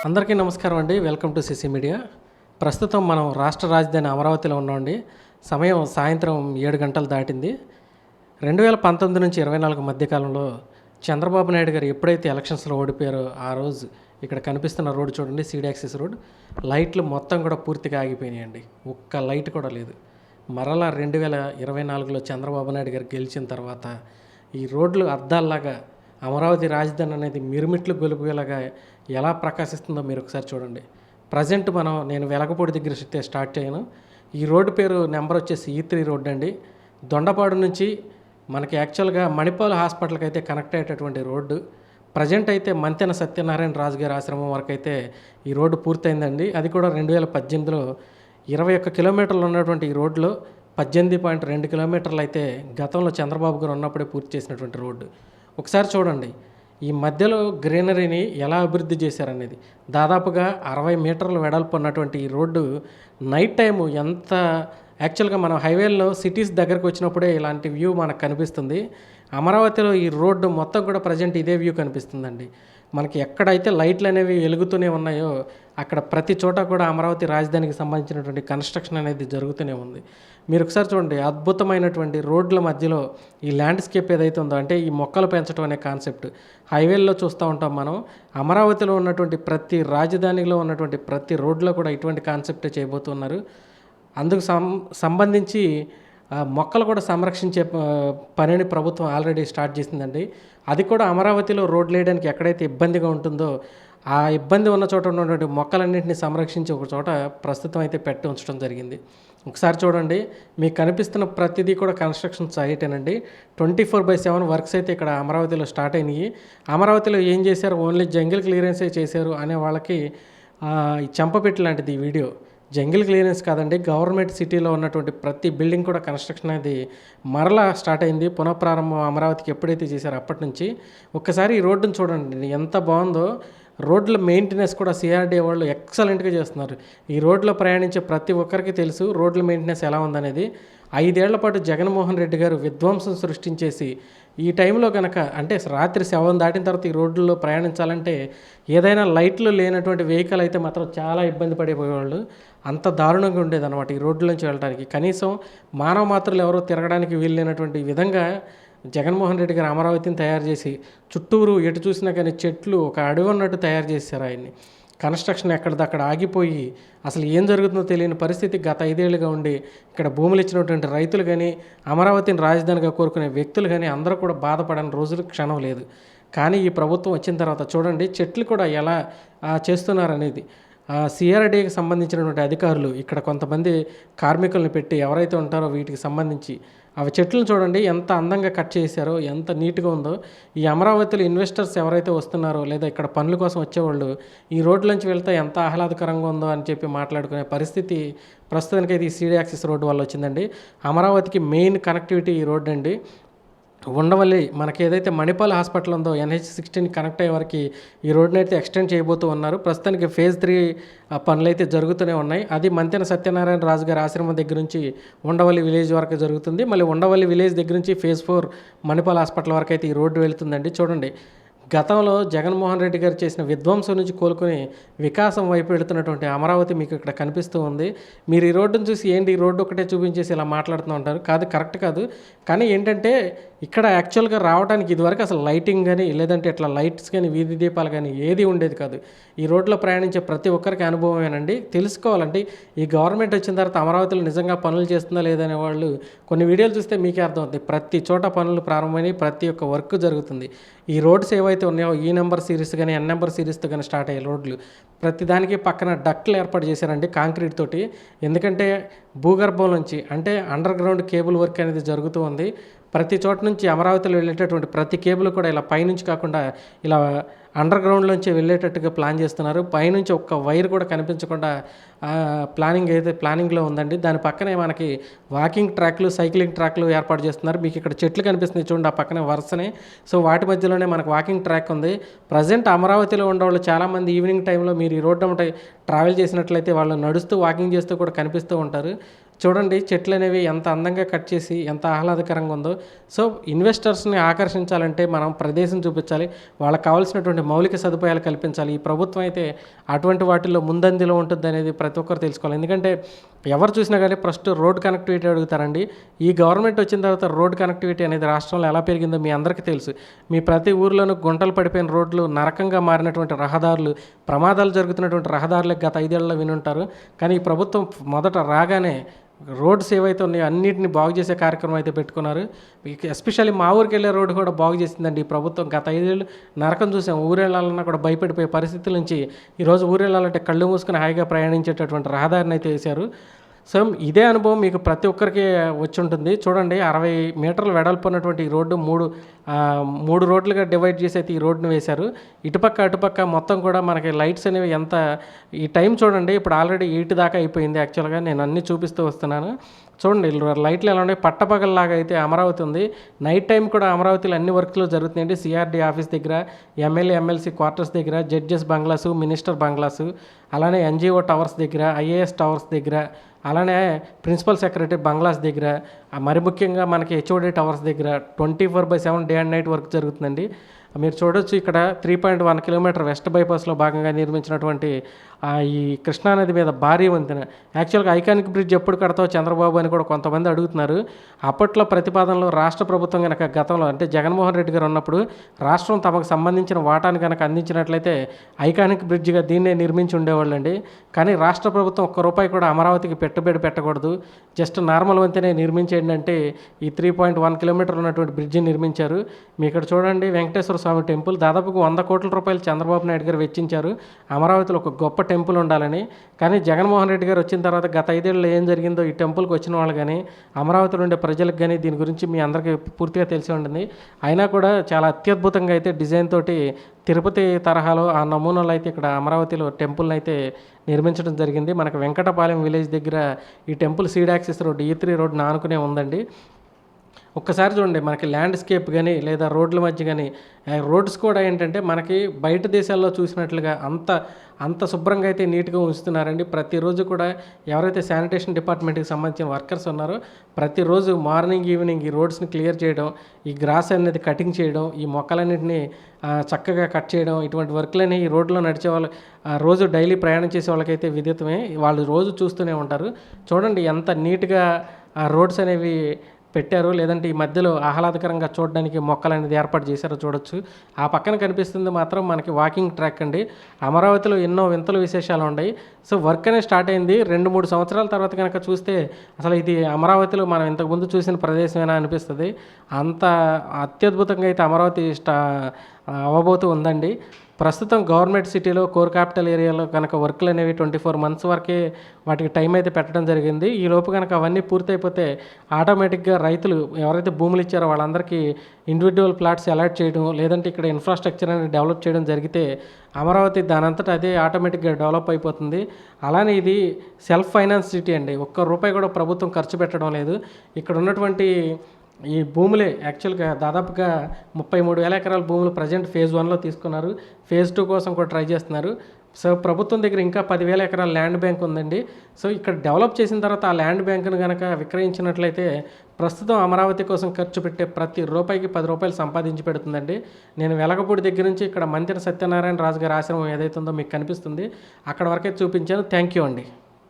అందరికీ నమస్కారం అండి. Welcome to CC media. ప్రస్తుతం మనం రాష్ట్ర రాజధాని అమరావతిలో ఉన్నామండి. సమయం సాయంత్రం 7 గంటలు దాటింది. 2019 నుంచి 24 మధ్యకాలంలో చంద్రబాబు నాయుడు గారు ఎప్పుడైతే ఎలక్షన్స్లో ఓడిపోయారో ఆ రోజు ఇక్కడ కనిపిస్తున్న రోడ్డు చూడండి, సీడ్ యాక్సిస్ రోడ్. లైట్లు మొత్తం కూడా పూర్తిగా ఆగిపోయినాయండి. ఒక్క లైట్ కూడా లేదు. మరలా 2024లో చంద్రబాబు నాయుడు గారు గెలిచిన తర్వాత ఈ రోడ్లు అద్దాల్లాగా అమరావతి రాజధాని అనేది మిరుమిట్లు గొలుపులాగా ఎలా ప్రకాశిస్తుందో మీరు ఒకసారి చూడండి. ప్రజెంట్ నేను వెలగపూడి దగ్గర స్టార్ట్ చేయను. ఈ రోడ్డు పేరు నెంబర్ వచ్చేసి E3 రోడ్ అండి. దొండపాడు నుంచి మనకి యాక్చువల్గా మణిపాల్ హాస్పిటల్కి అయితే కనెక్ట్ అయ్యేటటువంటి రోడ్డు. ప్రజెంట్ అయితే మంతెన సత్యనారాయణ రాజు గారి ఆశ్రమం వరకు అయితే ఈ రోడ్డు పూర్తయిందండి. అది కూడా 2018లో 21 కిలోమీటర్లు ఉన్నటువంటి ఈ రోడ్లో 18.2 కిలోమీటర్లు అయితే గతంలో చంద్రబాబు గారు ఉన్నప్పుడే పూర్తి చేసినటువంటి రోడ్డు. ఒకసారి చూడండి ఈ మధ్యలో గ్రీనరీని ఎలా అభివృద్ధి చేశారనేది. దాదాపుగా 60 మీటర్ల వెడల్పు ఉన్నటువంటి ఈ రోడ్డు నైట్ టైము ఎంత యాక్చువల్గా మనం హైవేల్లో సిటీస్ దగ్గరకు వచ్చినప్పుడే ఇలాంటి వ్యూ మనకు కనిపిస్తుంది. అమరావతిలో ఈ రోడ్డు మొత్తం కూడా ప్రజెంట్ ఇదే వ్యూ కనిపిస్తుందండి. మనకి ఎక్కడైతే లైట్లు అనేవి వెలుగుతూనే ఉన్నాయో అక్కడ ప్రతి చోట కూడా అమరావతి రాజధానికి సంబంధించినటువంటి కన్స్ట్రక్షన్ అనేది జరుగుతూనే ఉంది. మీరు ఒకసారి చూడండి, అద్భుతమైనటువంటి రోడ్ల మధ్యలో ఈ ల్యాండ్స్కేప్ ఏదైతే ఉందో, అంటే ఈ మొక్కలు పెంచడం అనే కాన్సెప్ట్ హైవేల్లో చూస్తూ ఉంటాం మనం. అమరావతిలో ఉన్నటువంటి ప్రతి రాజధానిలో ఉన్నటువంటి ప్రతి రోడ్లో కూడా ఇటువంటి కాన్సెప్టే చేయబోతున్నారు. అందుకు సంబంధించి మొక్కలు కూడా సంరక్షించే పనిని ప్రభుత్వం ఆల్రెడీ స్టార్ట్ చేసిందండి. అది కూడా అమరావతిలో రోడ్లు వేయడానికి ఎక్కడైతే ఇబ్బందిగా ఉంటుందో ఆ ఇబ్బంది ఉన్న చోట ఉన్నటువంటి మొక్కలన్నింటినీ సంరక్షించి ఒక చోట ప్రస్తుతం అయితే పెట్టి ఉంచడం జరిగింది. ఒకసారి చూడండి, మీకు కనిపిస్తున్న ప్రతిదీ కూడా కన్స్ట్రక్షన్ సైటేనండి. 24/7 వర్క్స్ అయితే ఇక్కడ అమరావతిలో స్టార్ట్ అయినాయి. అమరావతిలో ఏం చేశారు, ఓన్లీ జంగిల్ క్లియరెన్సే చేశారు అనే వాళ్ళకి చెంపపెట్టి లాంటిది ఈ వీడియో. జంగిల్ క్లియరెన్స్ కాదండి, గవర్నమెంట్ సిటీలో ఉన్నటువంటి ప్రతి బిల్డింగ్ కూడా కన్స్ట్రక్షన్ అనేది మరలా స్టార్ట్ అయింది. పునఃప్రారంభం అమరావతికి ఎప్పుడైతే చేశారో అప్పటి నుంచి. ఒక్కసారి ఈ రోడ్డును చూడండి ఎంత బాగుందో. రోడ్ల మెయింటెనెన్స్ కూడా CRDA వాళ్ళు ఎక్సలెంట్గా చేస్తున్నారు. ఈ రోడ్లో ప్రయాణించే ప్రతి ఒక్కరికి తెలుసు రోడ్ల మెయింటెనెన్స్ ఎలా ఉందనేది. 5 ఏళ్ల పాటు జగన్మోహన్ రెడ్డి గారు విధ్వంసం సృష్టించేసి ఈ టైంలో కనుక, అంటే రాత్రి 7 దాటిన తర్వాత ఈ రోడ్లలో ప్రయాణించాలంటే ఏదైనా లైట్లు లేనటువంటి వెహికల్ అయితే మాత్రం చాలా ఇబ్బంది పడిపోయేవాళ్ళు. అంత దారుణంగా ఉండేది అనమాట ఈ రోడ్ల నుంచి వెళ్ళడానికి. కనీసం మానవ మాత్రలు ఎవరో తిరగడానికి వీల్లేనటువంటి విధంగా జగన్మోహన్ రెడ్డి గారు అమరావతిని తయారు చేసి చుట్టూరు ఎటు చూసినా కానీ చెట్లు ఒక అడవి ఉన్నట్టు తయారు చేశారు ఆయన్ని. కన్స్ట్రక్షన్ ఎక్కడిదక్కడ ఆగిపోయి అసలు ఏం జరుగుతుందో తెలియని పరిస్థితి గత 5 ఏళ్ళుగా ఉండి ఇక్కడ భూములు ఇచ్చినటువంటి రైతులు కానీ, అమరావతిని రాజధానిగా కోరుకునే వ్యక్తులు కానీ అందరూ కూడా బాధపడని రోజులు క్షణం లేదు. కానీ ఈ ప్రభుత్వం వచ్చిన తర్వాత చూడండి చెట్లు కూడా ఎలా చేస్తున్నారనేది. CRDAకి సంబంధించినటువంటి అధికారులు ఇక్కడ కొంతమంది కార్మికులను పెట్టి ఎవరైతే ఉంటారో వీటికి సంబంధించి అవి చెట్లను చూడండి ఎంత అందంగా కట్ చేశారో, ఎంత నీట్గా ఉందో. ఈ అమరావతిలో ఇన్వెస్టర్స్ ఎవరైతే వస్తున్నారో లేదా ఇక్కడ పనుల కోసం వచ్చేవాళ్ళు ఈ రోడ్లోంచి వెళ్తే ఎంత ఆహ్లాదకరంగా ఉందో అని చెప్పి మాట్లాడుకునే పరిస్థితి ప్రస్తుతానికైతే ఈ సీడ్ యాక్సిస్ రోడ్డు వల్ల వచ్చిందండి. అమరావతికి మెయిన్ కనెక్టివిటీ ఈ రోడ్డు అండి. ఉండవల్లి మనకి ఏదైతే మణిపాల్ హాస్పిటల్ ఉందో NH16 కనెక్ట్ అయ్యే వరకు ఈ రోడ్ని అయితే ఎక్స్టెండ్ చేయబోతూ ఉన్నారు. ప్రస్తుతానికి ఫేజ్ 3 పనులు అయితే జరుగుతూనే ఉన్నాయి. అది మంతెన సత్యనారాయణ రాజు గారి ఆశ్రమం దగ్గర నుంచి ఉండవల్లి విలేజ్ వరకు జరుగుతుంది. మళ్ళీ ఉండవల్లి విలేజ్ దగ్గర నుంచి ఫేజ్ 4 మణిపాల్ హాస్పిటల్ వరకు అయితే ఈ రోడ్డు వెళుతుందండి. చూడండి, గతంలో జగన్మోహన్ రెడ్డి గారు చేసిన విధ్వంసం నుంచి కోలుకొని వికాసం వైపు వెళుతున్నటువంటి అమరావతి మీకు ఇక్కడ కనిపిస్తూ ఉంది. మీరు ఈ రోడ్డును చూసి ఏంటి ఈ రోడ్డు ఒకటే చూపించేసి ఇలా మాట్లాడుతూ ఉంటారు. కాదు, కరెక్ట్ కాదు. కానీ ఏంటంటే ఇక్కడ యాక్చువల్గా రావడానికి ఇదివరకు అసలు లైటింగ్ కానీ లేదంటే ఇట్లా లైట్స్ కానీ వీధి దీపాలు కానీ ఏది ఉండేది కాదు. ఈ రోడ్లో ప్రయాణించే ప్రతి ఒక్కరికి అనుభవమేనండి. తెలుసుకోవాలంటే ఈ గవర్నమెంట్ వచ్చిన తర్వాత అమరావతిలో నిజంగా పనులు చేస్తుందా లేదనే వాళ్ళు కొన్ని వీడియోలు చూస్తే మీకే అర్థమవుతుంది. ప్రతి చోట పనులు ప్రారంభమైనవి, ప్రతి ఒక్క వర్క్ జరుగుతుంది. ఈ రోడ్స్ ఏవైతే ఉన్నాయో ఈ నెంబర్ సిరీస్ కానీ N నెంబర్ సిరీస్తో కానీ స్టార్ట్ అయ్యే రోడ్లు ప్రతిదానికి పక్కన డక్ట్లు ఏర్పాటు చేశారండి కాంక్రీట్ తోటి. ఎందుకంటే భూగర్భం నుంచి అంటే అండర్ గ్రౌండ్ కేబుల్ వర్క్ అనేది జరుగుతూ ఉంది. ప్రతి చోట నుంచి అమరావతిలో వెళ్ళేటటువంటి ప్రతి కేబుల్ కూడా ఇలా పైనుంచి కాకుండా ఇలా అండర్ గ్రౌండ్లోంచి వెళ్ళేటట్టుగా ప్లాన్ చేస్తున్నారు. పైనుంచి ఒక్క వైర్ కూడా కనిపించకుండా ప్లానింగ్లో ఉందండి. దాని పక్కనే మనకి వాకింగ్ ట్రాక్లు, సైక్లింగ్ ట్రాక్లు ఏర్పాటు చేస్తున్నారు. మీకు ఇక్కడ చెట్లు కనిపిస్తున్నాయి చూడండి, ఆ పక్కనే వరుసనే. సో వాటి మధ్యలోనే మనకు వాకింగ్ ట్రాక్ ఉంది. ప్రజెంట్ అమరావతిలో ఉండేవాళ్ళు చాలామంది ఈవినింగ్ టైంలో మీరు ఈ రోడ్డు ట్రావెల్ చేసినట్లయితే వాళ్ళు నడుస్తూ వాకింగ్ చేస్తూ కూడా కనిపిస్తూ ఉంటారు. చూడండి చెట్లనేవి ఎంత అందంగా కట్ చేసి ఎంత ఆహ్లాదకరంగా ఉందో. సో, ఇన్వెస్టర్స్‌ని ఆకర్షించాలంటే మనం ప్రదేశం చూపించాలి. వాళ్ళకి కావాల్సినటువంటి మౌలిక సదుపాయాలు కల్పించాలి. ఈ ప్రభుత్వం అయితే అటువంటి వాటిల్లో ముందంజలో ఉంటుందనేది ప్రతి ఒక్కరు తెలుసుకోవాలి. ఎందుకంటే ఎవరు చూసినా గానీ ఫస్ట్ రోడ్ కనెక్టివిటీ అడుగుతారండి. ఈ గవర్నమెంట్ వచ్చిన తర్వాత రోడ్ కనెక్టివిటీ అనేది రాష్ట్రంలో ఎలా పెరిగిందో మీ అందరికీ తెలుసు. మీ ప్రతి ఊర్లోనూ గుంటలు పడిపోయిన రోడ్లు, నరకంగా మారినటువంటి రహదారులు, ప్రమాదాలు జరుగుతున్నటువంటి రహదారులే గత 5 ఏళ్లలో వినుంటారు. కానీ ఈ ప్రభుత్వం మొదట రాగానే రోడ్స్ ఏవైతే ఉన్నాయో అన్నిటిని బాగు చేసే కార్యక్రమం అయితే పెట్టుకున్నారు. ఎస్పెషల్లీ మా ఊరికెళ్ళే రోడ్డు కూడా బాగు చేసిందండి ఈ ప్రభుత్వం. గత 5 ఏళ్ళు నరకం చూసాం. ఊరెళ్ళాలన్నా కూడా భయపడిపోయే పరిస్థితుల నుంచి ఈరోజు ఊరెళ్ళాలంటే కళ్ళు మూసుకొని హాయిగా ప్రయాణించేటటువంటి రహదారిని అయితే వేశారు. సో, ఇదే అనుభవం మీకు ప్రతి ఒక్కరికి వచ్చుంటుంది. చూడండి 60 మీటర్ల వెడల్పు ఉన్నటువంటి ఈ రోడ్డు 3 రోడ్లుగా డివైడ్ చేసి అయితే ఈ రోడ్డుని వేశారు. ఇటుపక్క, అటుపక్క మొత్తం కూడా మనకి లైట్స్ అనేవి ఈ టైం చూడండి ఇప్పుడు ఆల్రెడీ 8 దాకా అయిపోయింది. యాక్చువల్‌గా నేను అన్నీ చూపిస్తూ వస్తున్నాను. చూడండి లైట్లు ఎలా ఉన్నాయి, పట్టపగల్లాగా అయితే అమరావతి ఉంది. నైట్ టైం కూడా అమరావతిలో అన్ని వర్క్లు జరుగుతున్నాయండి. సిఆర్డీ ఆఫీస్ దగ్గర, ఎమ్మెల్యే, ఎమ్మెల్సీ క్వార్టర్స్ దగ్గర, జడ్జెస్ బంగ్లాసు, మినిస్టర్ బంగ్లాసు, అలానే ఎన్‌జీఓ టవర్స్ దగ్గర, ఐఏఎస్ టవర్స్ దగ్గర, అలానే ప్రిన్సిపల్ సెక్రటరీ బంగ్లాస్ దగ్గర, మరి ముఖ్యంగా మనకి హెచ్ఓడి టవర్స్ దగ్గర 24/7 డే అండ్ నైట్ వర్క్ జరుగుతుందండి. మీరు చూడొచ్చు ఇక్కడ 3.1 కిలోమీటర్ వెస్ట్ బైపాస్లో భాగంగా నిర్మించినటువంటి ఈ కృష్ణానది మీద భారీ వంతెన. యాక్చువల్గా ఐకానిక్ బ్రిడ్జ్ ఎప్పుడు కడతావు చంద్రబాబు అని కూడా కొంతమంది అడుగుతున్నారు. అప్పట్లో ప్రతిపాదనలో రాష్ట్ర ప్రభుత్వం కనుక గతంలో అంటే జగన్మోహన్ రెడ్డి గారు ఉన్నప్పుడు రాష్ట్రం తమకు సంబంధించిన వాటాను కనుక అందించినట్లయితే ఐకానిక్ బ్రిడ్జ్గా దీన్నే నిర్మించి ఉండేవాళ్ళండి. కానీ రాష్ట్ర ప్రభుత్వం ఒక్క రూపాయి కూడా అమరావతికి పెట్టుబడి పెట్టకూడదు, జస్ట్ నార్మల్ వంతెనే నిర్మించేయండి అంటే ఈ 3.1 కిలోమీటర్లు ఉన్నటువంటి బ్రిడ్జిని నిర్మించారు. మీ ఇక్కడ చూడండి వెంకటేశ్వర స్వామి టెంపుల్ దాదాపుగా 100 కోట్ల రూపాయలు చంద్రబాబు నాయుడు గారు వెచ్చించారు అమరావతిలో ఒక గొప్ప టెంపుల్ ఉండాలని. కానీ జగన్మోహన్ రెడ్డి గారు వచ్చిన తర్వాత గత 5 ఏళ్ళలో ఏం జరిగిందో ఈ టెంపుల్కి వచ్చిన వాళ్ళు కానీ అమరావతిలో ఉండే ప్రజలకు కానీ దీని గురించి మీ అందరికీ పూర్తిగా తెలిసి ఉంటుంది. అయినా కూడా చాలా అత్యద్భుతంగా అయితే డిజైన్ తోటి తిరుపతి తరహాలో ఆ నమూనాలు అయితే ఇక్కడ అమరావతిలో టెంపుల్ని అయితే నిర్మించడం జరిగింది. మనకు వెంకటపాలెం విలేజ్ దగ్గర ఈ temple seed access road E3 road ఆనుకునే ఉందండి. ఒక్కసారి చూడండి మనకి ల్యాండ్స్కేప్ కానీ లేదా రోడ్ల మధ్య కానీ రోడ్స్ కూడా ఏంటంటే మనకి బయట దేశాల్లో చూసినట్లుగా అంత శుభ్రంగా అయితే నీట్గా ఉంచుతున్నారండి. ప్రతిరోజు కూడా ఎవరైతే శానిటేషన్ డిపార్ట్మెంట్కి సంబంధించిన వర్కర్స్ ఉన్నారో ప్రతిరోజు మార్నింగ్ ఈవినింగ్ ఈ రోడ్స్ని క్లియర్ చేయడం, ఈ గ్రాస్ అనేది కటింగ్ చేయడం, ఈ మొక్కలన్నింటినీ చక్కగా కట్ చేయడం, ఇటువంటి వర్క్లని ఈ రోడ్లో నడిచే వాళ్ళు రోజు డైలీ ప్రయాణం చేసే వాళ్ళకైతే విదితమే. వాళ్ళు రోజు చూస్తూనే ఉంటారు. చూడండి ఎంత నీట్గా ఆ రోడ్స్ అనేవి పెట్టారు, లేదంటే ఈ మధ్యలో ఆహ్లాదకరంగా చూడడానికి మొక్కలు అనేది ఏర్పాటు చేశారో చూడొచ్చు. ఆ పక్కన కనిపిస్తుంది మాత్రం మనకి వాకింగ్ ట్రాక్ అండి. అమరావతిలో ఎన్నో వింతలు విశేషాలు ఉన్నాయి. సో వర్క్ అనేది స్టార్ట్ అయింది 2-3 సంవత్సరాల తర్వాత కనుక చూస్తే అసలు ఇది అమరావతిలో మనం ఇంతకుముందు చూసిన ప్రదేశమేనా అనిపిస్తుంది. అంత అత్యద్భుతంగా అయితే అమరావతి అవ్వబోతూ ఉందండి. ప్రస్తుతం గవర్నమెంట్ సిటీలో కోర్ క్యాపిటల్ ఏరియాలో కనుక వర్క్లు అనేవి 24 మంత్స్ వరకే వాటికి టైం అయితే పెట్టడం జరిగింది. ఈ లోపు కనుక అవన్నీ పూర్తయిపోతే ఆటోమేటిక్గా రైతులు ఎవరైతే భూములు ఇచ్చారో వాళ్ళందరికీ ఇండివిజువల్ ప్లాట్స్ అలాట్ చేయడం, లేదంటే ఇక్కడ ఇన్ఫ్రాస్ట్రక్చర్ అనేది డెవలప్ చేయడం జరిగితే అమరావతి దానంతటా అదే ఆటోమేటిక్గా డెవలప్ అయిపోతుంది. అలానే ఇది సెల్ఫ్ ఫైనాన్స్ సిటీ అండి. ఒక్క రూపాయి కూడా ప్రభుత్వం ఖర్చు పెట్టడం లేదు. ఇక్కడ ఉన్నటువంటి ఈ భూములే యాక్చువల్గా దాదాపుగా 33,000 ఎకరాల భూములు ప్రజెంట్ ఫేజ్ 1లో తీసుకున్నారు. ఫేజ్ 2 కోసం కూడా ట్రై చేస్తున్నారు. సో ప్రభుత్వం దగ్గర ఇంకా 10,000 ఎకరాల ల్యాండ్ బ్యాంక్ ఉందండి. సో ఇక్కడ డెవలప్ చేసిన తర్వాత ఆ ల్యాండ్ బ్యాంకును కనుక విక్రయించినట్లయితే ప్రస్తుతం అమరావతి కోసం ఖర్చు పెట్టే ప్రతి రూపాయికి 10 రూపాయలు సంపాదించి పెడుతుందండి. నేను వెలగపూడి దగ్గర నుంచి ఇక్కడ మంతెన సత్యనారాయణ రాజు గారి ఆశ్రమం ఏదైతే ఉందో మీకు కనిపిస్తుంది, అక్కడ వరకే చూపించాను. థ్యాంక్ యూ అండి.